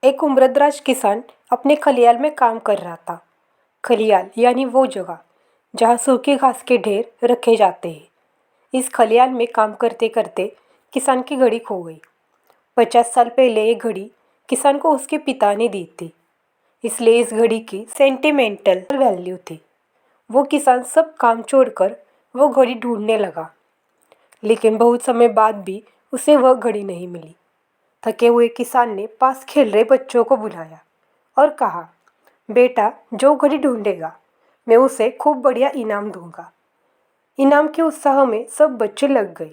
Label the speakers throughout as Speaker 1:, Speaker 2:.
Speaker 1: एक उम्रदराज किसान अपने खलियाल में काम कर रहा था। खलियाल यानी वो जगह जहाँ सूखी घास के ढेर रखे जाते हैं। इस खलियाल में काम करते करते किसान की घड़ी खो गई। 50 साल पहले ये घड़ी किसान को उसके पिता ने दी थी, इसलिए इस घड़ी की सेंटिमेंटल वैल्यू थी। वो किसान सब काम छोड़कर वो घड़ी ढूंढने लगा, लेकिन बहुत समय बाद भी उसे वह घड़ी नहीं मिली। थके हुए किसान ने पास खेल रहे बच्चों को बुलाया और कहा, बेटा, जो घड़ी ढूंढेगा मैं उसे खूब बढ़िया इनाम दूंगा। इनाम के उत्साह में सब बच्चे लग गए,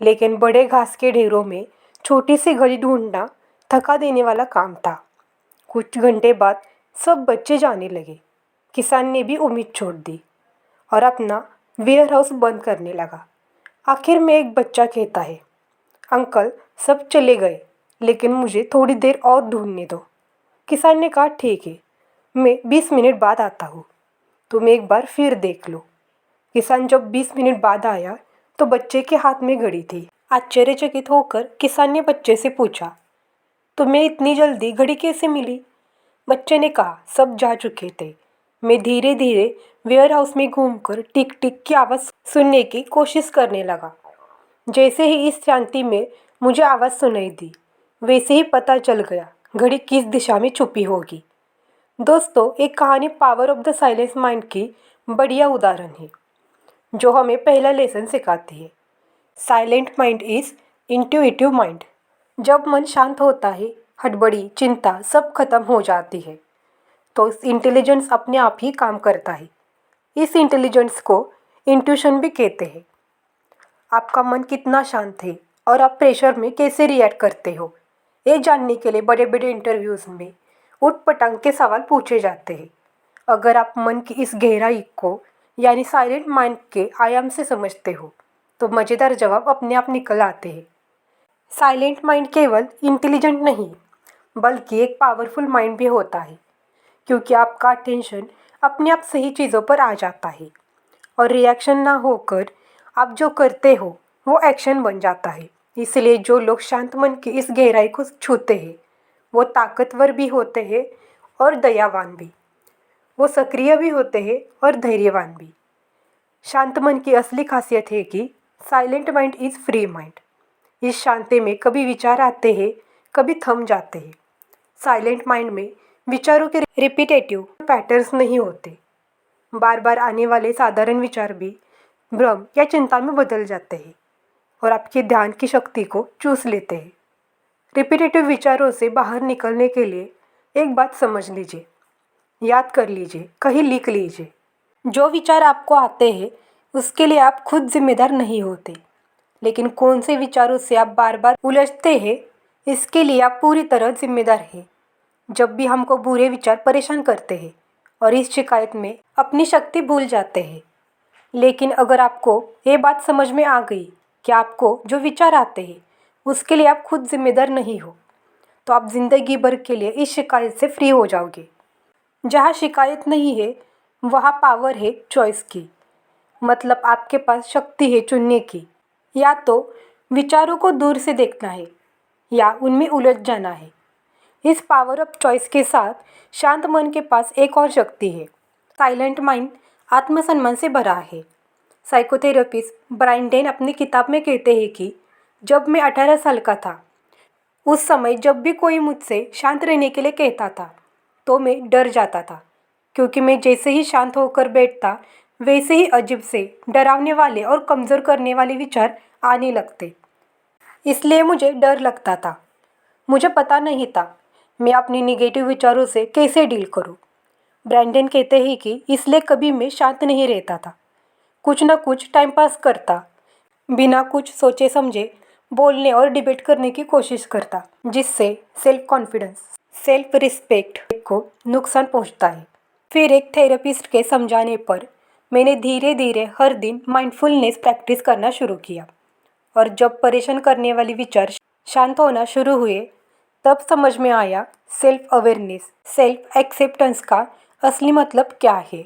Speaker 1: लेकिन बड़े घास के ढेरों में छोटी सी घड़ी ढूंढना थका देने वाला काम था। कुछ घंटे बाद सब बच्चे जाने लगे। किसान ने भी उम्मीद छोड़ दी और अपना वेयर हाउस बंद करने लगा। आखिर में एक बच्चा कहता है, अंकल, सब चले गए, लेकिन मुझे थोड़ी देर और ढूंढने दो। किसान ने कहा, ठीक है, मैं 20 मिनट बाद आता हूँ, तुम एक बार फिर देख लो। किसान जब 20 मिनट बाद आया तो बच्चे के हाथ में घड़ी थी। आश्चर्यचकित होकर किसान ने बच्चे से पूछा, तुम्हें इतनी जल्दी घड़ी कैसे मिली? बच्चे ने कहा, सब जा चुके थे। मैं धीरे धीरे वेयर हाउस में घूमकर टिक टिक की आवाज़ सुनने की कोशिश करने लगा। जैसे ही इस शांति में मुझे आवाज़ सुनाई दी, वैसे ही पता चल गया घड़ी किस दिशा में छुपी होगी। दोस्तों, एक कहानी power of the silence mind की बढ़िया उदाहरण है, जो हमें पहला लेसन सिखाती है। Silent mind is intuitive mind. जब मन शांत होता है, हड़बड़ी, चिंता सब खत्म हो जाती है, तो इस इंटेलिजेंस अपने आप ही काम करता है। इस इंटेलिजेंस को इंट्यूशन भी कहते हैं। आपका मन कितना शांत है और आप प्रेशर में कैसे रिएक्ट करते हो, ये जानने के लिए बड़े बड़े इंटरव्यूज़ में उटपटांग के सवाल पूछे जाते हैं। अगर आप मन की इस गहराई को यानी साइलेंट माइंड के आयाम से समझते हो, तो मज़ेदार जवाब अपने आप निकल आते हैं। साइलेंट माइंड केवल इंटेलिजेंट नहीं, बल्कि एक पावरफुल माइंड भी होता है, क्योंकि आपका अटेंशन अपने आप सही चीज़ों पर आ जाता है और रिएक्शन ना होकर आप जो करते हो वो एक्शन बन जाता है। इसलिए जो लोग शांत मन की इस गहराई को छूते हैं, वो ताकतवर भी होते हैं और दयावान भी। वो सक्रिय भी होते हैं और धैर्यवान भी। शांत मन की असली खासियत है कि silent mind is free mind. इस शांति में कभी विचार आते हैं, कभी थम जाते हैं। साइलेंट माइंड में विचारों के रिपीटेटिव पैटर्न्स नहीं होते। बार बार आने वाले साधारण विचार भी भ्रम या चिंता में बदल जाते हैं और आपके ध्यान की शक्ति को चूस लेते हैं। रिपीटेटिव विचारों से बाहर निकलने के लिए एक बात समझ लीजिए, याद कर लीजिए, कहीं लिख लीजिए। जो विचार आपको आते हैं उसके लिए आप खुद जिम्मेदार नहीं होते, लेकिन कौन से विचारों से आप बार बार उलझते हैं, इसके लिए आप पूरी तरह जिम्मेदार हैं। जब भी हमको बुरे विचार परेशान करते हैं और इस शिकायत में अपनी शक्ति भूल जाते हैं, लेकिन अगर आपको ये बात समझ में आ गई कि आपको जो विचार आते हैं उसके लिए आप खुद जिम्मेदार नहीं हो, तो आप जिंदगी भर के लिए इस शिकायत से फ्री हो जाओगे। जहाँ शिकायत नहीं है, वहाँ पावर है चॉइस की। मतलब आपके पास शक्ति है चुनने की। या तो विचारों को दूर से देखना है या उनमें उलझ जाना है। इस पावर ऑफ चॉइस के साथ शांत मन के पास एक और शक्ति है। साइलेंट माइंड आत्मसम्मान से भरा है। साइकोथेरेपिस्ट ब्रायन डेन अपनी किताब में कहते हैं कि जब मैं 18 साल का था, उस समय जब भी कोई मुझसे शांत रहने के लिए कहता था तो मैं डर जाता था, क्योंकि मैं जैसे ही शांत होकर बैठता वैसे ही अजीब से डरावने वाले और कमज़ोर करने वाले विचार आने लगते। इसलिए मुझे डर लगता था। मुझे पता नहीं था मैं अपने निगेटिव विचारों से कैसे डील करूं। ब्रैंडन कहते हैं कि इसलिए कभी मैं शांत नहीं रहता था। कुछ ना कुछ टाइम पास करता, बिना कुछ सोचे समझे बोलने और डिबेट करने की कोशिश करता, जिससे सेल्फ कॉन्फिडेंस, सेल्फ रिस्पेक्ट को नुकसान पहुंचता है। फिर एक थेरेपिस्ट के समझाने पर मैंने धीरे धीरे हर दिन माइंडफुलनेस प्रैक्टिस करना शुरू किया, और जब परेशान करने वाले विचार शांत होना शुरू हुए, तब समझ में आया सेल्फ अवेयरनेस, सेल्फ एक्सेप्टेंस का असली मतलब क्या है।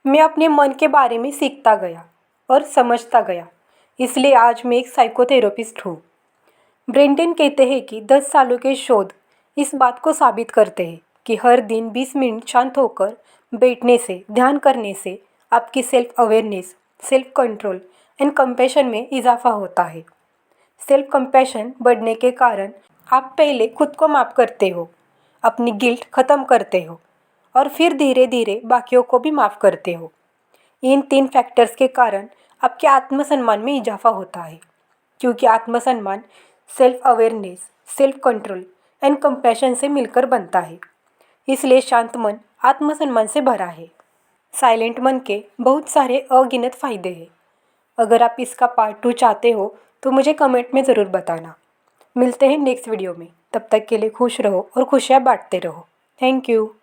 Speaker 1: मैं अपने मन के बारे में सीखता गया और समझता गया, इसलिए आज मैं एक साइकोथेरेपिस्ट हूँ। ब्रेंडन कहते हैं कि 10 सालों के शोध इस बात को साबित करते हैं कि हर दिन 20 मिनट शांत होकर बैठने से, ध्यान करने से आपकी self awareness, self control and compassion में इजाफा होता है। सेल्फ कंपैशन बढ़ने के कारण आप पहले खुद को माफ़ करते हो, अपनी गिल्ट ख़त्म करते हो और फिर धीरे धीरे बाकियों को भी माफ़ करते हो। इन 3 फैक्टर्स के कारण आपके आत्मसम्मान में इजाफा होता है, क्योंकि आत्मसम्मान self awareness, self control and compassion से मिलकर बनता है। इसलिए शांत मन आत्मसम्मान से भरा है। साइलेंट मन के बहुत सारे अगिनत फ़ायदे हैं। अगर आप इसका पार्ट 2 चाहते हो तो मुझे कमेंट में ज़रूर बताना। मिलते हैं नेक्स्ट वीडियो में। तब तक के लिए खुश रहो और खुशियाँ बांटते रहो। Thank you.